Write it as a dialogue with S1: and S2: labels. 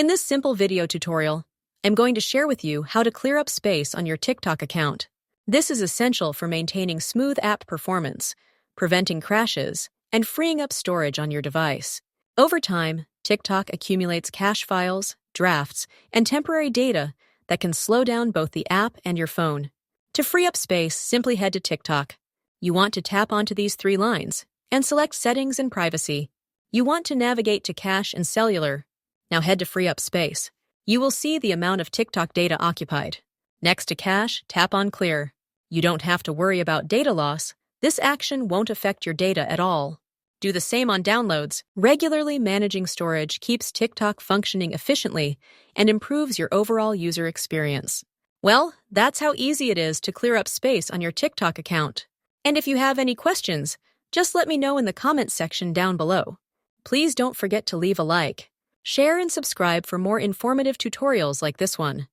S1: In this simple video tutorial, I'm going to share with you how to clear up space on your TikTok account. This is essential for maintaining smooth app performance, preventing crashes, and freeing up storage on your device. Over time, TikTok accumulates cache files, drafts, and temporary data that can slow down both the app and your phone. To free up space, simply head to TikTok. You want to tap onto these three lines and select Settings and Privacy. You want to navigate to Cache and Cellular. Now head to Free Up Space. You will see the amount of TikTok data occupied. Next to Cache, tap on Clear. You don't have to worry about data loss. This action won't affect your data at all. Do the same on downloads. Regularly managing storage keeps TikTok functioning efficiently and improves your overall user experience. Well, that's how easy it is to clear up space on your TikTok account. And if you have any questions, just let me know in the comments section down below. Please don't forget to leave a like, share, and subscribe for more informative tutorials like this one.